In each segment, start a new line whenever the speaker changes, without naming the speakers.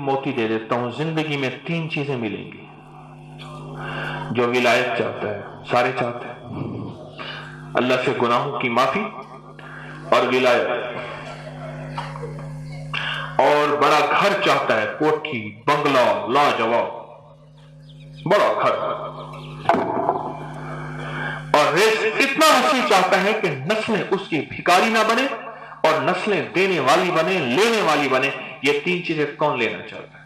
मोती दे देता हूं, जिंदगी में 3 चीजें मिलेंगी। जो विलायत चाहता है, सारे चाहते हैं, अल्लाह से गुनाहों की माफी और विलायत, और बड़ा घर चाहता है, कोठी बंगला लाजवाब बड़ा घर, और रिज़्क़ इतना हसीन चाहता है कि नस्लें उसकी भिखारी ना बने और नस्लें देने वाली बने, लेने वाली बने। ये 3 चीजें कौन लेना चाहता है?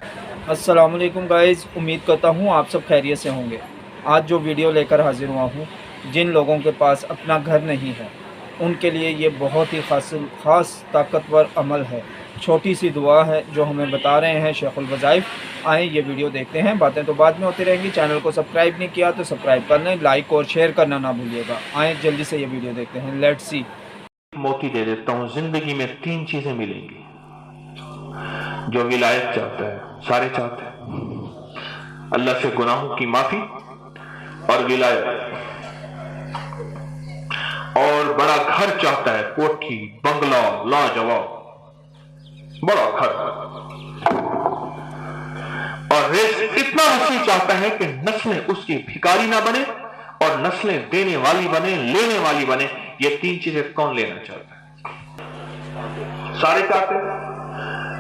अस्सलाम वालेकुम गाइस, उम्मीद करता हूँ आप सब खैरियत से होंगे। आज जो वीडियो लेकर हाजिर हुआ हूँ, जिन लोगों के पास अपना घर नहीं है उनके लिए ये बहुत ही ख़ास ताकतवर अमल है। छोटी सी दुआ है जो हमें बता रहे हैं शेखुल वज़ाइफ। आएँ ये वीडियो देखते हैं, बातें तो बाद में होती रहेंगी। चैनल को सब्सक्राइब नहीं किया तो सब्सक्राइब कर लें, लाइक और शेयर करना ना भूलिएगा। आएँ जल्दी से ये वीडियो देखते हैं, लेट्स सी।
मोती दे देता हूं, जिंदगी में 3 चीजें मिलेंगी। जो विलायत चाहता है, सारे चाहते हैं, अल्लाह से गुनाहों की माफी और विलायत, और बड़ा घर चाहता है, कोठी बंगला लाजवाब बड़ा घर, और रिज़्क़ इतना हसीन चाहता है कि नस्लें उसकी भिखारी ना बने और नस्लें देने वाली बने, लेने वाली बने। ये 3 चीजें कौन लेना चाहता है? सारे चाहते हैं।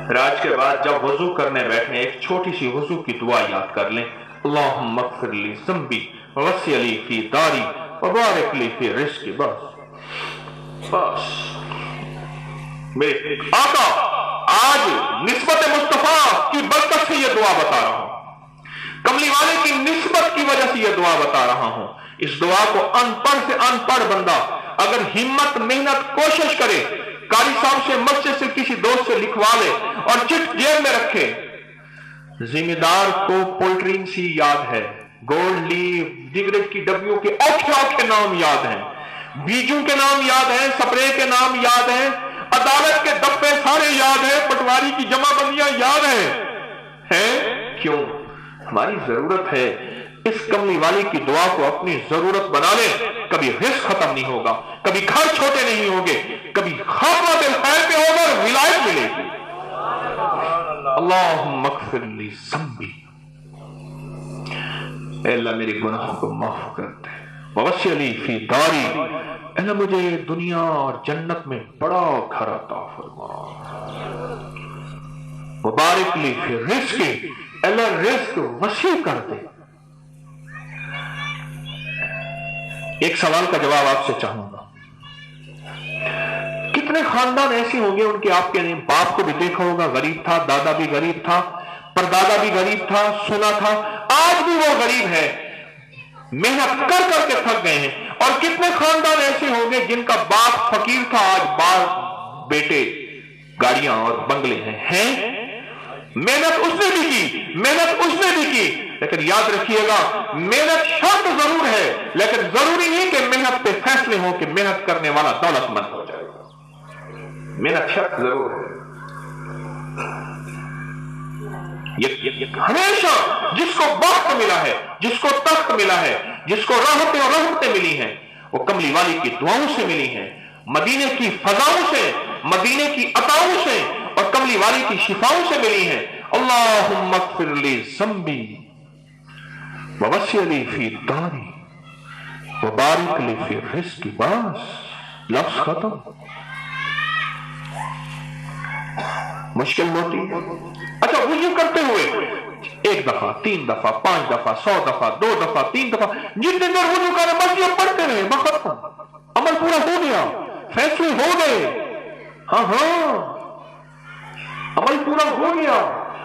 राज के बाद जब वजू करने बैठे एक छोटी सी वजू की दुआ याद कर लें। अल्लाहुम्मा अग़फ़िर ली ज़ंबी वस्सी ली फी दारी व बारिक ली फी रिज़्क़ी। बस मेरे आका, आज निस्बत मुस्तफा की बरकत से यह दुआ बता रहा हूं, कमली वाले की निस्बत की वजह से यह दुआ बता रहा हूं। इस दुआ को अनपढ़ से अनपढ़ बंदा अगर हिम्मत मेहनत कोशिश करे, कारी साहब से मस्जिद से किसी दोस्त से लिखवा ले और चिट जेब में रखे। जिम्मेदार को पोल्ट्रीन सी याद है, गोल्ड लीफ सिगरेट की डब्बियों के औखे औखे नाम याद हैं, बीजू के नाम याद हैं, स्प्रे के नाम याद हैं, अदालत के दफ्ते सारे याद हैं, पटवारी की जमाबंदियां याद हैं। क्यों? हमारी जरूरत है इस कमली वाली की दुआ को अपनी जरूरत बना ले। कभी रिस्क खत्म नहीं होगा, कभी घर छोटे नहीं होंगे, कभी खात्मा दिल खैर पे होगा और विलायत मिलेगी। अल्लाहुम्मा अग़फ़िर ली ज़ंबी, अल्लाह मेरे गुनाहों को माफ कर दे। वस्सी ली फी दारी, अल्लाह मुझे दुनिया और जन्नत में बड़ा घर अता फरमा। मुबारक ली फी रिज़्क़ी, अल्लाह रिज़्क़ वसी कर दे। एक सवाल का जवाब आपसे चाहूंगा, कितने खानदान ऐसे होंगे उनके आपके ने बाप को भी देखा होगा गरीब था, दादा भी गरीब था, परदादा भी गरीब था, सुना था, आज भी वो गरीब है, मेहनत कर करके थक गए हैं। और कितने खानदान ऐसे होंगे जिनका बाप फकीर था, आज बाप बेटे गाड़ियां और बंगले हैं। मेहनत उसने भी की, मेहनत उसने भी की, लेकिन याद रखिएगा मेहनत शर्त जरूर है, लेकिन जरूरी नहीं कि मेहनत पे फैसले हो कि मेहनत करने वाला दौलतमंद हो जाएगा। मेहनत शर्त जरूर है। ये हमेशा जिसको वक्त मिला है, जिसको तख्त मिला है, जिसको राहतें और रहमतें मिली हैं, वो कमली वाली की दुआओं से मिली हैं, मदीने की फजाओं से, मदीने की अताओं से और कमली वाली की शिफाओं से मिली हैं। अल्लाहुम्मा अग़फ़िर ली ज़ंबी वस्सी ली फी दारी व बारिक ली फी रिज़्क़ी। बस लफ्ज़ खत्म। मुश्किल मोटी। अच्छा, वुज़ू करते हुए 1 दफा, 3 दफा, 5 दफा, 100 दफा, 2 दफा, 3 दफा, जितने देर वुज़ू करें बस ये पढ़ते रहे, खत्म। अमल पूरा हो गया, फैसले हो गए। हाँ, अमल पूरा हो गया।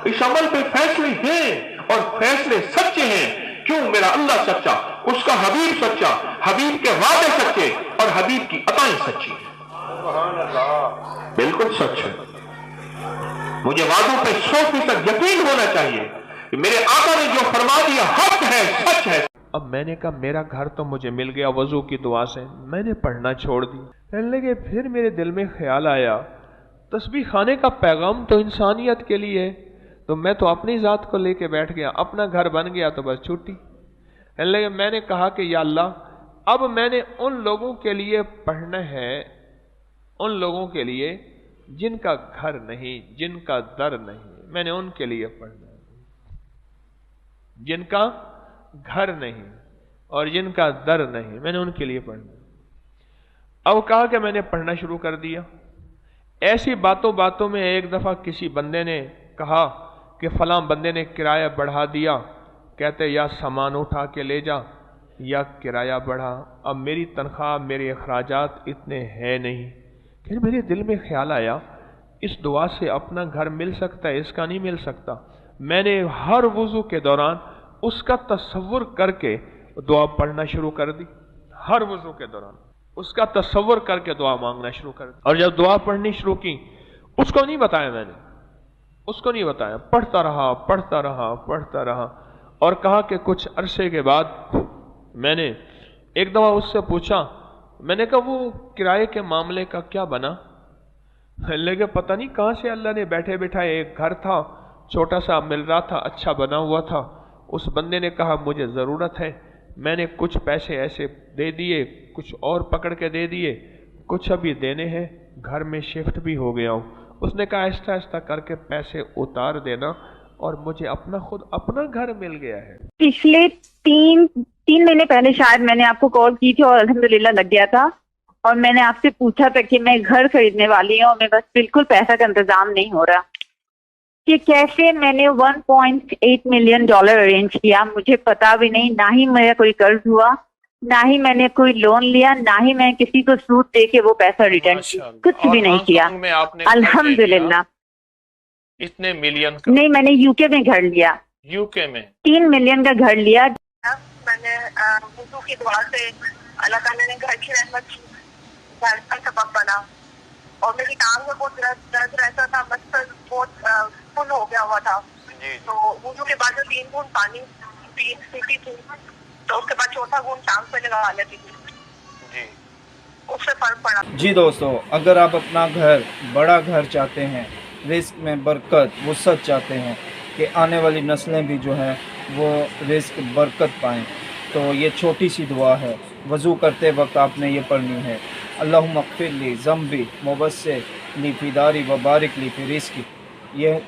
इस अमल पे फैसले हैं और फैसले सच्चे हैं। क्यों? मेरा अल्लाह सच्चा, उसका हबीब सच्चा, हबीब के वादे सच्चे और हबीब की अताएं सच्ची। बिल्कुल सच है। मुझे वादों पे 100% यकीन होना चाहिए कि मेरे आका ने जो फरमा दिया हक है, सच है।
अब मैंने कहा मेरा घर तो मुझे मिल गया वजू की दुआ से, मैंने पढ़ना छोड़ दी। कहने लगे फिर मेरे दिल में ख्याल आया तस्बीह खाने का पैगाम तो इंसानियत के लिए, तो मैं तो अपनी ज़ात को लेके बैठ गया, अपना घर बन गया तो बस छुट्टी। कहने लगे मैंने कहा कि या अल्लाह, अब मैंने उन लोगों के लिए पढ़ना है, उन लोगों के लिए जिनका घर नहीं, जिनका दर नहीं, میں نے ان کے لیے پڑھنا ہے جن کا گھر نہیں اور جن کا در نہیں، میں نے ان کے لیے پڑھنا ہے۔ اب کہا کہ میں نے پڑھنا شروع کر دیا۔ ایسی باتوں باتوں میں ایک دفعہ کسی بندے نے کہا کہ فلاں بندے نے کرایہ بڑھا دیا، کہتے یا سامان اٹھا کے لے جا یا کرایہ بڑھا۔ اب میری تنخواہ، میرے اخراجات اتنے ہیں نہیں، پھر میرے دل میں خیال آیا اس دعا سے اپنا گھر مل سکتا ہے، اس کا نہیں مل سکتا۔ میں نے ہر وضو کے دوران اس کا تصور کر کے دعا پڑھنا شروع کر دی، ہر وضو کے دوران اس کا تصور کر کے دعا مانگنا شروع کر دی۔ اور جب دعا پڑھنی شروع کی، اس کو نہیں بتایا میں نے، اس کو نہیں بتایا، پڑھتا رہا پڑھتا رہا پڑھتا رہا، اور کہا کہ کچھ عرصے کے بعد میں نے ایک دفعہ اس سے پوچھا، میں نے کہا وہ کرائے کے معاملے کا کیا بنا؟ لیکن پتہ نہیں کہاں سے اللہ نے بیٹھے بیٹھائے، ایک گھر تھا چھوٹا سا مل رہا تھا، اچھا بنا ہوا تھا، اس بندے نے کہا مجھے ضرورت ہے، میں نے کچھ پیسے ایسے دے دیے، کچھ اور پکڑ کے دے دیے، کچھ ابھی دینے ہیں، گھر میں شفٹ بھی ہو گیا ہوں۔ اس نے کہا آہستہ آہستہ کر کے پیسے اتار دینا، اور مجھے خود اپنا گھر مل گیا ہے۔
پچھلے تین مہینے پہلے شاید میں نے آپ کو کال کی تھی اور الحمدللہ لگ گیا تھا، اور میں نے آپ سے پوچھا تھا کہ میں گھر خریدنے والی ہوں، میں بس بالکل پیسہ کا انتظام نہیں ہو رہا کہ کیسے میں نے $1.8 ملین ارینج کیا، مجھے پتا بھی نہیں، نہ ہی میرا کوئی قرض ہوا، نہ ہی میں نے کوئی لون لیا، نہ ہی میں کسی کو سود دے کے وہ پیسہ ریٹرن کیا، کچھ بھی نہیں کیا الحمدللہ۔
اتنے ملین کا؟
نہیں، میں نے یو کے میں گھر لیا،
یو کے میں
3 ملین کا گھر لیا۔
میں نے وضو کی دعا سے اللہ تعالیٰ نے گھر کی رحمت کی، گھر کا سبب بنا، اور میری ٹانگ میں بہت درد رہتا تھا، مچھر بہت فل ہو گیا ہوا تھا، تو وضو کے بعد جو 3 بوند پانی پیتی تھی تو اس کے بعد چوتھا بوند ٹانگ پہ لگا لیتی تھی، اس سے فرق پڑا۔
جی دوستو، اگر آپ اپنا گھر، بڑا گھر چاہتے ہیں، رزق میں برکت، وسعت چاہتے ہیں کہ آنے والی نسلیں بھی جو ہیں وہ رزق برکت پائیں، تو یہ چھوٹی سی دعا ہے، وضو کرتے وقت آپ نے یہ پڑھنی ہے، اللہم اغفر لی ذنبی وبصر لی فی داری وبارک لی فی رزقی۔ یہ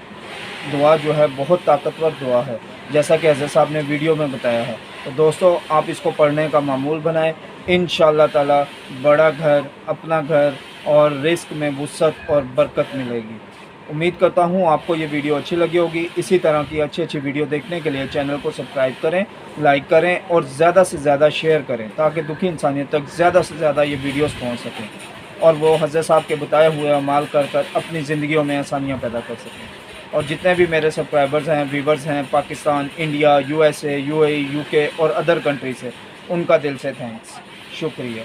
دعا جو ہے بہت طاقتور دعا ہے، جیسا کہ حضرت صاحب نے ویڈیو میں بتایا ہے۔ تو دوستو، آپ اس کو پڑھنے کا معمول بنائیں، انشاءاللہ تعالی بڑا گھر، اپنا گھر اور رزق میں وسعت اور برکت ملے گی۔ امید کرتا ہوں آپ کو یہ ویڈیو اچھی لگی ہوگی۔ اسی طرح کی اچھی ویڈیو دیکھنے کے لیے چینل کو سبسکرائب کریں، لائک کریں اور زیادہ سے زیادہ شیئر کریں، تاکہ دکھی انسانیت تک زیادہ سے زیادہ یہ ویڈیوز پہنچ سکیں اور وہ حضرت صاحب کے بتائے ہوئے اعمال کر اپنی زندگیوں میں آسانیاں پیدا کر سکیں۔ اور جتنے بھی میرے سبسکرائبرز ہیں، ویورز ہیں، Pakistan, India, USA، UAE، UK اور ادر کنٹری سے، ان کا دل سے تھینکس، شکریہ۔